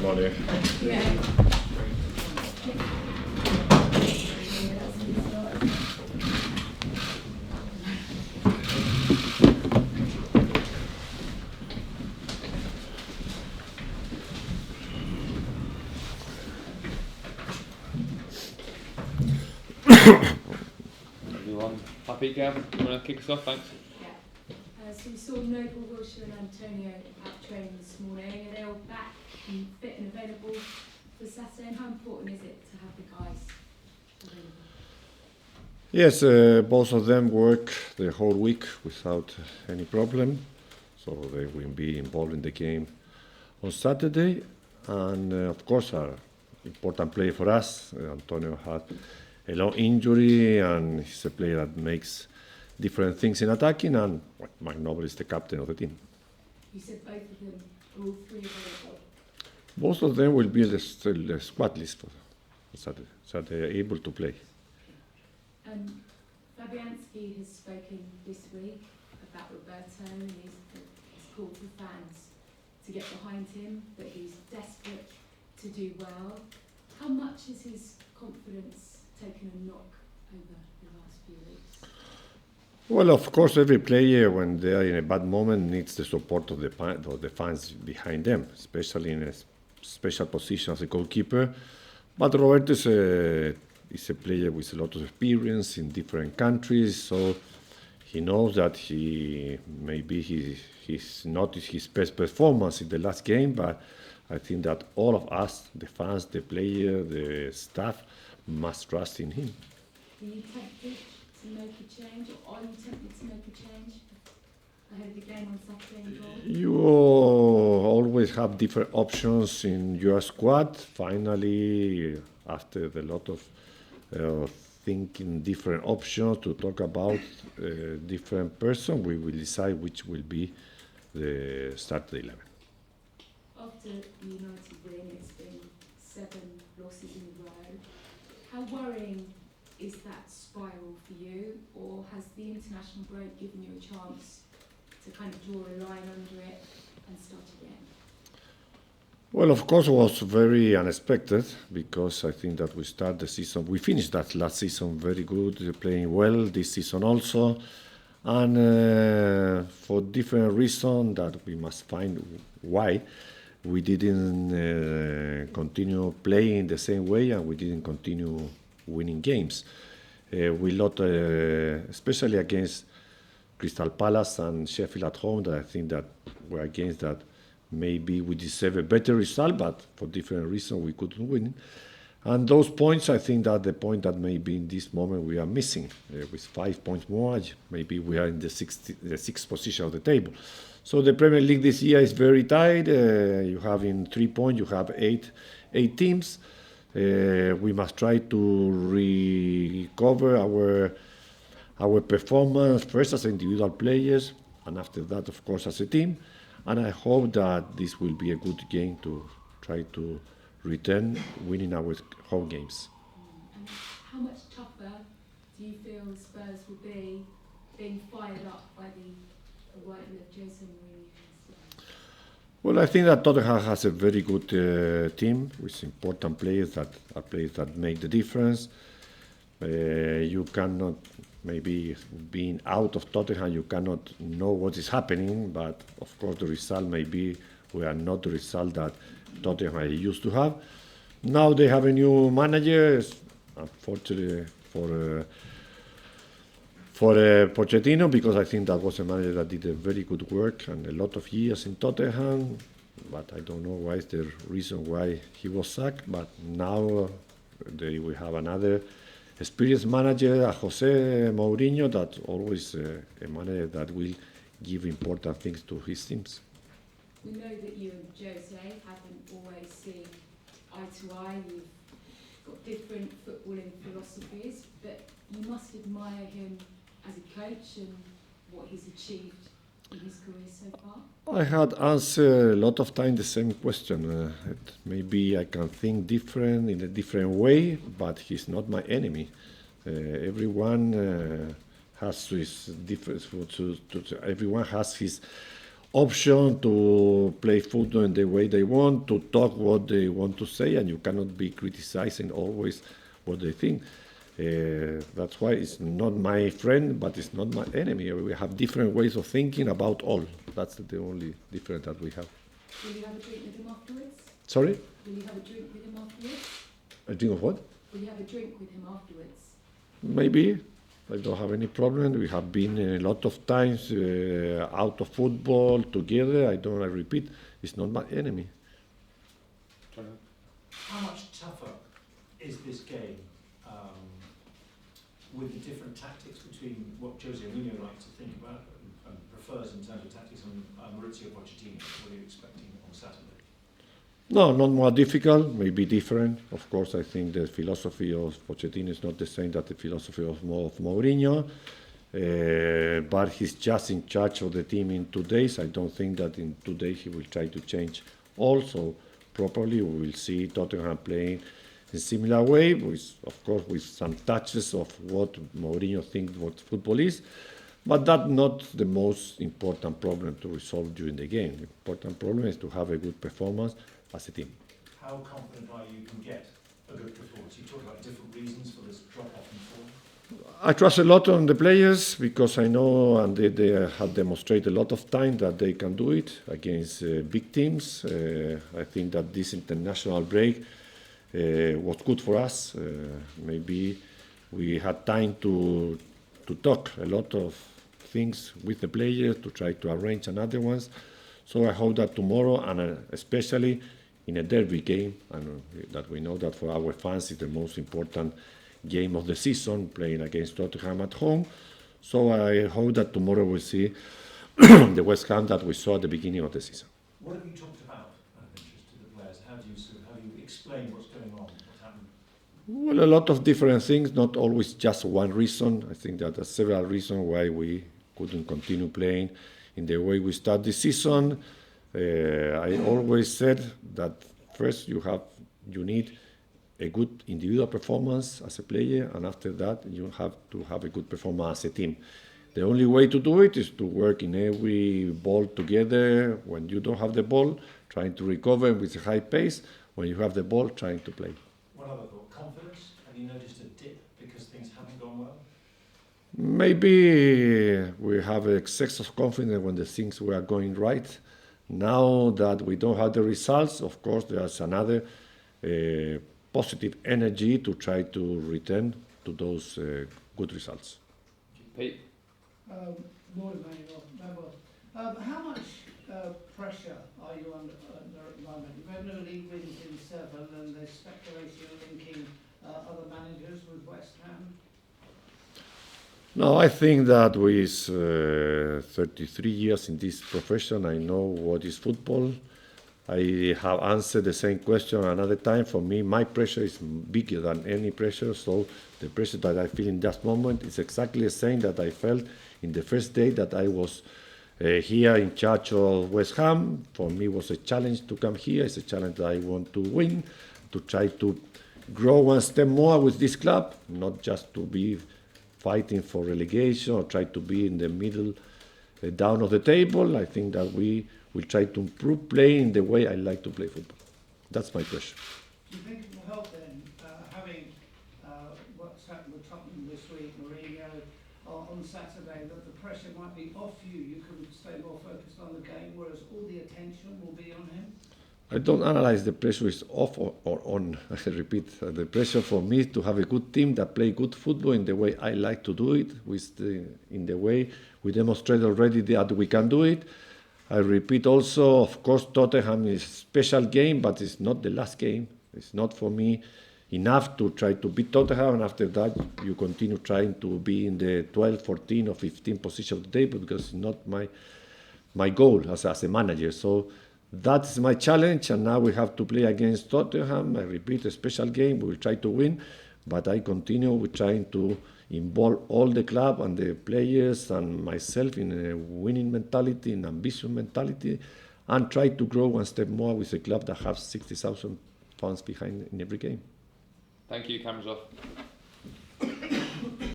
Morning. Yeah. Everyone happy, Gav? You want to kick us off? Thanks. So we saw Noble, Wilshere and Antonio at training this morning. Are they all back and fit and available for Saturday? And how important is it to have the guys available? Yes, both of them work the whole week without any problem, so they will be involved in the game on Saturday. And of course, are important player for us. Antonio had a long injury, and he's a player that makes different things in attacking. And Manuel is the captain of the team. You said both of them, all three available. Both of them will be the squad list for Saturday, so they are able to play. Fabianski has spoken this week about Roberto, and he's called for fans to get behind him, but he's desperate to do well. How much has his confidence taken a knock over the last few weeks? Well, of course, every player, when they are in a bad moment, needs the support of the fans behind them, especially in a special position as a goalkeeper. But Roberto is a player with a lot of experience in different countries, so he knows that he's not his best performance in the last game, but I think that all of us, the fans, the player, the staff, must trust in him. Are you tempted to make a change, or are you tempted to make a change ahead of the game on Saturday in goal? You always have different options in your squad. Finally, after a lot of thinking different options to talk about different person, we will decide which will be the start 11. After the United win, it's been 7 losses in a row. How worrying is that spiral for you, or has the international break given you a chance to kind of draw a line under it and start again? Well, of course, it was very unexpected because I think that we finished that last season very good, playing well this season also. And for different reasons that we must find why we didn't continue playing the same way, and we didn't continue winning games. We lost, especially against Crystal Palace and Sheffield at home, that I think that were against that maybe we deserve a better result, but for different reasons we couldn't win. And those points, I think that the point that maybe in this moment we are missing, with 5 points more, maybe we are in the sixth position of the table. So the Premier League this year is very tight. You have in 3 points, you have eight teams. We must try to recover our performance first as individual players, and after that, of course, as a team. And I hope that this will be a good game to try to return winning our home games. And how much tougher do you feel Spurs will be being fired up by the arrival of Jose Mourinho? Well, I think that Tottenham has a very good team with important players that make the difference. You cannot, maybe being out of Tottenham, you cannot know what is happening, but of course the result maybe we are not the result that Tottenham used to have. Now they have a new manager, unfortunately for Pochettino, because I think that was a manager that did a very good work and a lot of years in Tottenham, but I don't know why is the reason why he was sacked. But now we have another experienced manager, Jose Mourinho, that's always a manager that will give important things to his teams. We know that you and Jose haven't always seen eye to eye. You've got different footballing philosophies, but you must admire him as a coach and what he's achieved in his career so far. I had answered a lot of times the same question. Maybe I can think different in a different way, but he's not my enemy. Everyone has his difference. Everyone has his option to play football in the way they want, to talk what they want to say, and you cannot be criticizing always what they think. That's why it's not my friend, but it's not my enemy. We have different ways of thinking about all. That's the only difference that we have. Will you have a drink with him afterwards? Sorry? Will you have a drink with him afterwards? A drink of what? Will you have a drink with him afterwards? Maybe. I don't have any problem. We have been a lot of times out of football together. I repeat, it's not my enemy. How much tougher is this game with the different tactics between what Jose Mourinho likes to think about and prefers in terms of tactics and Mauricio Pochettino? What are you expecting on Saturday? No, not more difficult, maybe different. Of course, I think the philosophy of Pochettino is not the same that the philosophy of Mourinho. But he's just in charge of the team in 2 days. I don't think that in 2 days he will try to change also properly. We will see Tottenham playing in a similar way, of course with some touches of what Mourinho thinks what football is. But that's not the most important problem to resolve during the game. The important problem is to have a good performance as a team. How confident are you can get a good performance? You talk about different reasons for this drop-off in form. I trust a lot on the players because I know and they have demonstrated a lot of time that they can do it against big teams. I think that this international break was good for us. Maybe we had time to talk a lot of things with the players to try to arrange another ones. So I hope that tomorrow, and especially in a derby game, and that we know that for our fans is the most important game of the season, playing against Tottenham at home. So I hope that tomorrow we'll see the West Ham that we saw at the beginning of the season. What have you talked about of interest to the players? How do you explain what's going on, what's happened? Well, a lot of different things, not always just one reason. I think that there are several reasons why we couldn't continue playing in the way we start the season. I always said that first you need a good individual performance as a player, and after that you have to have a good performance as a team. The only way to do it is to work in every ball together. When you don't have the ball, trying to recover with a high pace. When you have the ball, trying to play. One other thought, confidence. Have you noticed a dip because things haven't gone well? Maybe we have excess of confidence when the things were going right. Now that we don't have the results, of course, there's another positive energy to try to return to those good results. Pete? Morning, Manuel. How much pressure are you under at the moment? You've had no league wins in 7, and there's speculation linking other managers with West Ham. No, I think that with 33 years in this profession, I know what is football. I have answered the same question another time. For me, my pressure is bigger than any pressure, so the pressure that I feel in that moment is exactly the same that I felt in the first day that I was here in charge of West Ham. For me, it was a challenge to come here. It's a challenge that I want to win, to try to grow one step more with this club, not just to be fighting for relegation or try to be in the middle, down of the table. I think that we will try to improve playing the way I like to play football. That's my pressure. Do you think it will help then, having what's happened with Tottenham this week, Mourinho, on Saturday, that the pressure might be off you? You can stay more focused on the game, whereas all the attention will be on him? I don't analyze the pressure is off or on. I repeat, the pressure for me is to have a good team that play good football in the way I like to do it, in the way we demonstrate already that we can do it. I repeat also, of course, Tottenham is a special game, but it's not the last game. It's not for me enough to try to beat Tottenham, and after that you continue trying to be in the 12, 14 or 15 position of the table, because it's not my goal as a manager. So that's my challenge, and now we have to play against Tottenham. I repeat, a special game. We will try to win, but I continue with trying to involve all the club and the players and myself in a winning mentality, in ambition mentality, and try to grow one step more with a club that has 60,000 fans behind in every game. Thank you, cameras off.